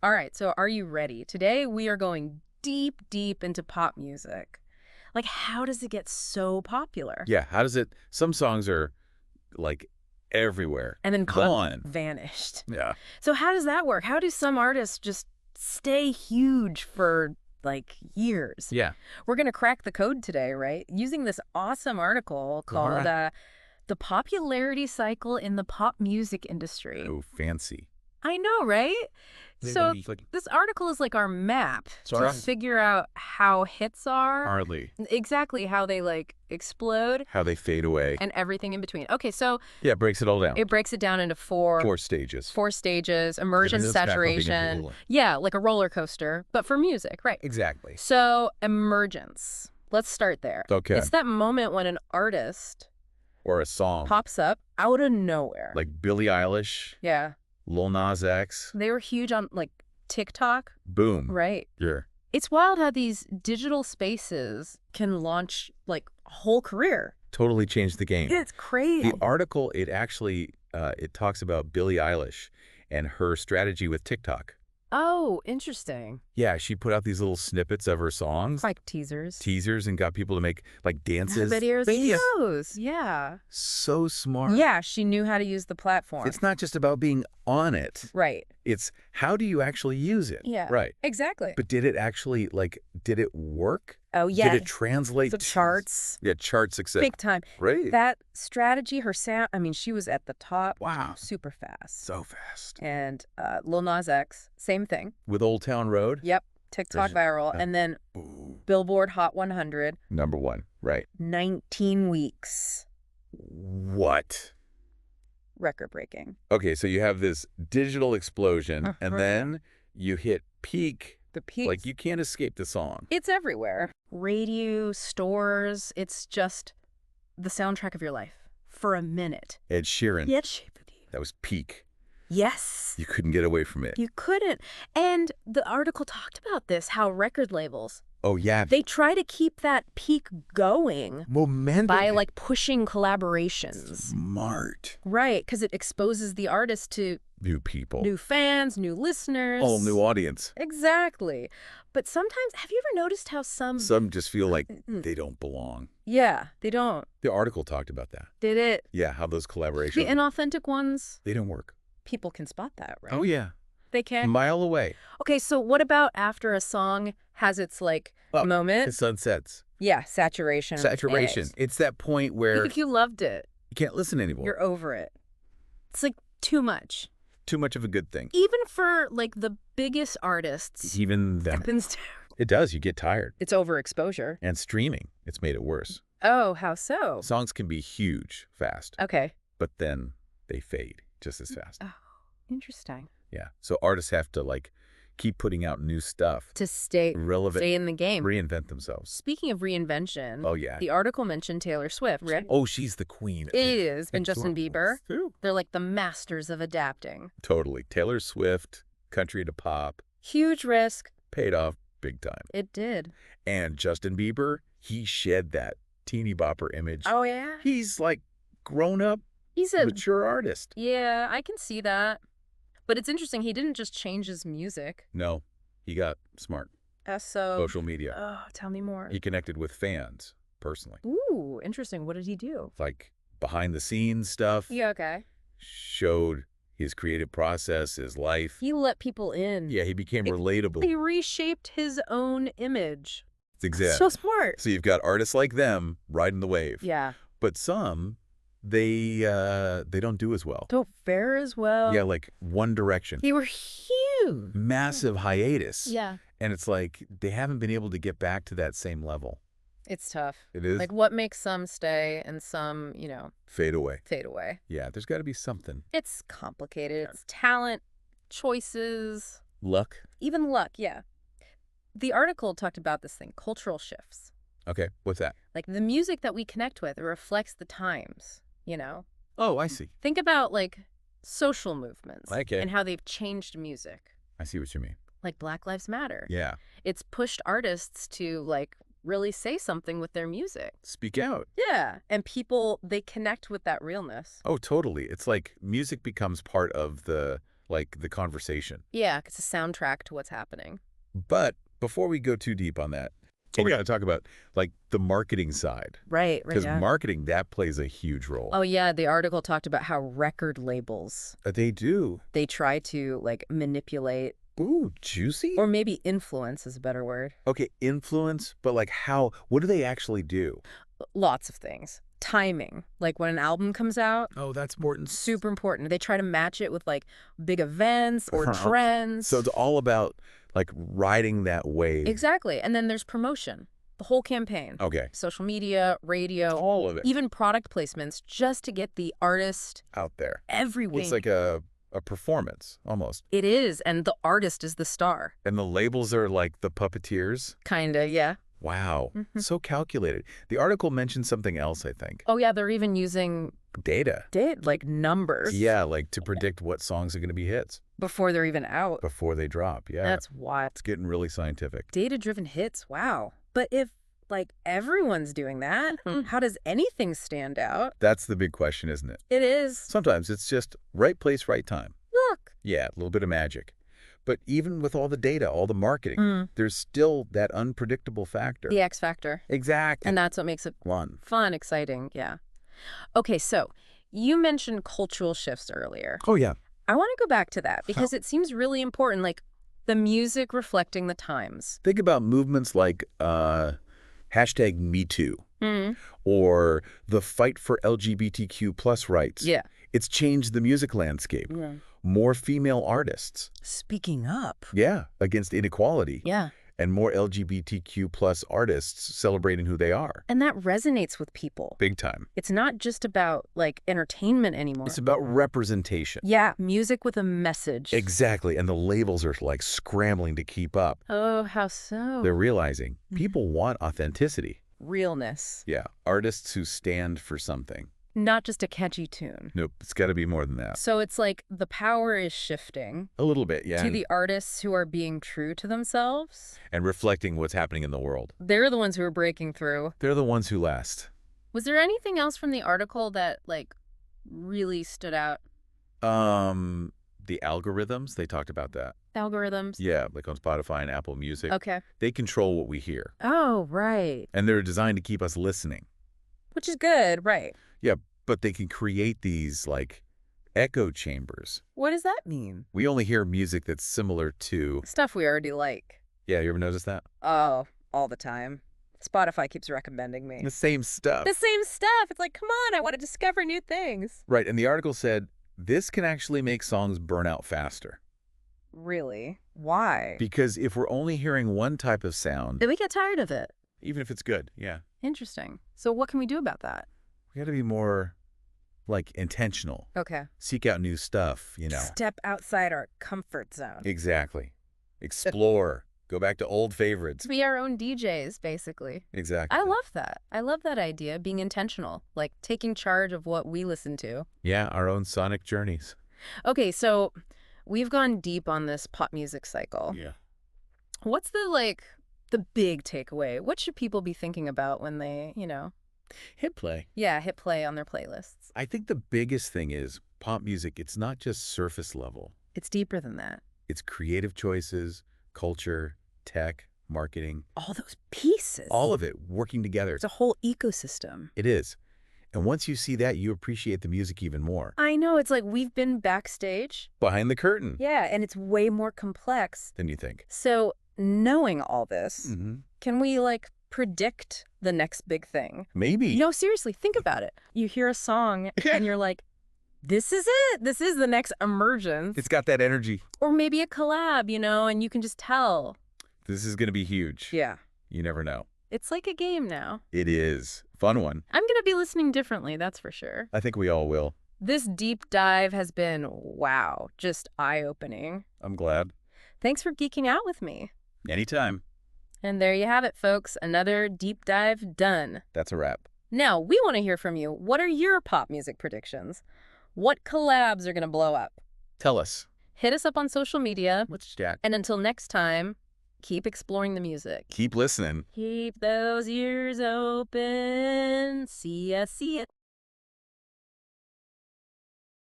All right, so are you ready? Today we are going deep, deep into pop music. Like, how does it get so popular? Yeah, how does it... Some songs are, like, everywhere. And then Gone. vanished. Yeah. So how does that work? How do some artists just stay huge for, like, years? Yeah. We're going to crack the code today, right? Using this awesome article called Right. The Popularity Cycle in the Pop Music Industry. Oh, fancy. I know, right? So Like, this article is like our map Sorry? to figure out how hits are, hardly. exactly how they like explode, How they fade away. and everything in between. Okay, so Yeah, it breaks it all down. it breaks it down into four 4 stages. stages: emergence, It's back on being a saturation. roller. Yeah, like a roller coaster, but for music, right? Exactly. So emergence. Let's start there. Okay. It's that moment when an artist Or a song. pops up out of nowhere. Like Billie Eilish, Yeah. Lil Nas X. They were huge on like TikTok. Boom. Right. You're... It's wild how these digital spaces can launch like a whole career. Totally changed the game. It's crazy. The article, it actually, it talks about Billie Eilish and her strategy with TikTok. Oh, interesting. Yeah, she put out these little snippets of her songs, Like teasers. teasers, and got people to make, like, dances. Videos. Yeah. So smart. Yeah, she knew how to use the platform. It's not just about being on it. Right. It's how do you actually use it? Yeah. Right. Exactly. But did it actually, like, did it work? Oh, yeah. Did it translate The to... charts. Yeah, chart success. Big time. Right. That strategy, her sound, I mean, she was at the top. Wow. Super fast. So fast. And Lil Nas X, same thing. With Old Town Road? Yep. TikTok viral. yeah. And then Ooh. Billboard Hot 100. #1. Right. 19 weeks. What? Record breaking. Okay, so you have this digital explosion, Uh-huh. and then you hit peak. The peak. Like, you can't escape the song. It's everywhere. Radio, stores. It's just the soundtrack of your life for a minute. Ed Sheeran. Yet shape of you. That was peak. Yes. You couldn't get away from it. You couldn't. And the article talked about this, how record labels, Oh, yeah. they try to keep that peak going Momentum. by like pushing collaborations. Smart. Right, because it exposes the artist to New people. new fans, new listeners. Whole new audience. Exactly. But sometimes, have you ever noticed how some... Some just feel like they don't belong. Yeah, they don't. The article talked about that. Did it? Yeah, how those The collaborations, inauthentic ones, they don't work. people can spot that, right? Oh, yeah. They A can. mile away. Okay, so what about after a song has its, like, Oh, moment? The sun sets. Yeah, saturation. Saturation. phase. It's that point where Like, if you loved it, you can't listen anymore. you're over it. It's, like, too much. Too much of a good thing. Even for, like, the biggest artists, Even them. happens to... It does. You get tired. It's overexposure. And streaming, it's made it worse. Oh, how so? Songs can be huge fast, Okay. but then they fade just as fast. Oh, interesting. Yeah. So artists have to, like, keep putting out new stuff. To stay Relevant. in the game. Reinvent themselves. Speaking of reinvention, Oh, yeah. the article mentioned Taylor Swift. Oh, she's the queen. It is. And Justin Bieber. Too. They're like the masters of adapting. Totally. Taylor Swift, country to pop, Huge risk. paid off big time. It did. And Justin Bieber, he shed that teeny bopper image. Oh, yeah? He's like grown up, He's a... mature artist. Yeah, I can see that. But it's interesting. He didn't just change his music. No, he got smart. So... Social media. Oh, tell me more. He connected with fans personally. Ooh, interesting. What did he do? Like behind the scenes stuff. Yeah, okay. Showed his creative process, his life. He let people in. Yeah, he became relatable. He reshaped his own image. It's exact. So smart. So you've got artists like them riding the wave. Yeah. But some, they don't do as well. Don't fare as well. Yeah, like One Direction. They were huge. Massive hiatus. Yeah. And it's like they haven't been able to get back to that same level. It's tough. It is. Like, what makes some stay and some, Fade away. fade away? Yeah, there's got to be something. It's complicated. It's talent, choices, Luck. even luck, yeah. The article talked about this thing, cultural shifts. Okay, what's that? Like, the music that we connect with, it reflects the times, Oh, I see. Think about, like, social movements Okay. and how they've changed music. I see what you mean. Like Black Lives Matter. Yeah. It's pushed artists to, like, really say something with their music. Speak out. Yeah. And people, they connect with that realness. Oh, totally. It's like music becomes part of the like the conversation. Yeah, it's a soundtrack to what's happening. But before we go too deep on that, we got to talk about like the marketing side. Right, Because yeah. marketing, that plays a huge role. Oh, yeah, the article talked about how record labels, They do. they try to, like, manipulate, Ooh, juicy? or maybe influence is a better word. Okay, influence, but like how, what do they actually do? Lots of things. Timing, like when an album comes out, Oh, that's important. super important. They try to match it with, like, big events or trends. So it's all about like riding that wave. Exactly. And then there's promotion, the whole campaign. Okay. Social media, radio, All of it even product placements, just to get the artist out there. everywhere. It's like a performance almost. It is, and the artist is the star. And the labels are like the puppeteers. Kinda, yeah. Wow. So calculated. The article mentioned something else, I think. Oh, yeah, they're even using Data. like numbers. Yeah, like to predict what songs are going to be hits Before they're even out. before they drop. Yeah. That's wild. It's getting really scientific. Data-driven hits, wow. But if, like, everyone's doing that, how does anything stand out? That's the big question, isn't it? It is. Sometimes it's just right place, right time. Look. Yeah, a little bit of magic. But even with all the data, all the marketing, there's still that unpredictable factor. The X factor. Exactly. And that's what makes it fun, exciting, yeah. Okay, so you mentioned cultural shifts earlier. Oh, yeah. I want to go back to that because it seems really important, like the music reflecting the times. Think about movements like hashtag #MeToo or the fight for LGBTQ plus rights. Yeah. It's changed the music landscape. Yeah. More female artists. Speaking up. Yeah, against inequality. Yeah. And more LGBTQ plus artists celebrating who they are. And that resonates with people. Big time. It's not just about, like, entertainment anymore. It's about representation. Yeah, music with a message. Exactly. And the labels are like scrambling to keep up. Oh, how so? They're realizing people want authenticity. Realness. Yeah. Artists who stand for something. Not just a catchy tune. Nope. It's got to be more than that. So it's like the power is shifting. A little bit, yeah. To the artists who are being true to themselves. And reflecting what's happening in the world. They're the ones who are breaking through. They're the ones who last. Was there anything else from the article that, like, really stood out? The algorithms, they talked about that. Algorithms? Yeah, like on Spotify and Apple Music. Okay. They control what we hear. Oh, right. And they're designed to keep us listening. Which is good, right. Yeah, but they can create these, like, echo chambers. What does that mean? We only hear music that's similar to... Stuff we already like. Yeah, you ever notice that? Oh, all the time. Spotify keeps recommending me. The same stuff. The same stuff. It's like, come on, I want to discover new things. Right, and the article said, this can actually make songs burn out faster. Really? Why? Because if we're only hearing one type of sound... Then we get tired of it. Even if it's good, yeah. Interesting. So what can we do about that? We got to be more, like, intentional. Okay. Seek out new stuff, you know. Step outside our comfort zone. Exactly. Explore. Go back to old favorites. Be our own DJs, basically. Exactly. I love that. I love that idea, being intentional, like taking charge of what we listen to. Yeah, our own sonic journeys. Okay, so we've gone deep on this pop music cycle. Yeah. What's the big takeaway? What should people be thinking about when they, Hit play. Yeah, hit play on their playlists? I think the biggest thing is pop music, it's not just surface level. It's deeper than that. It's creative choices, culture, tech, marketing. All those pieces. All of it working together. It's a whole ecosystem. It is. And once you see that, you appreciate the music even more. I know. It's like we've been backstage. Behind the curtain. Yeah, and it's way more complex Than you think. So knowing all this, can we, like, predict the next big thing? Maybe. No, seriously, think about it. You hear a song and you're like, this is it. This is the next emergence. It's got that energy. Or maybe a collab, and you can just tell. This is going to be huge. Yeah. You never know. It's like a game now. It is. Fun one. I'm going to be listening differently, that's for sure. I think we all will. This deep dive has been, wow, just eye-opening. I'm glad. Thanks for geeking out with me. Anytime. And there you have it, folks. Another deep dive done. That's a wrap. Now, we want to hear from you. What are your pop music predictions? What collabs are going to blow up? Tell us. Hit us up on social media. Let's chat. And until next time, keep exploring the music. Keep listening. Keep those ears open. See ya, see ya.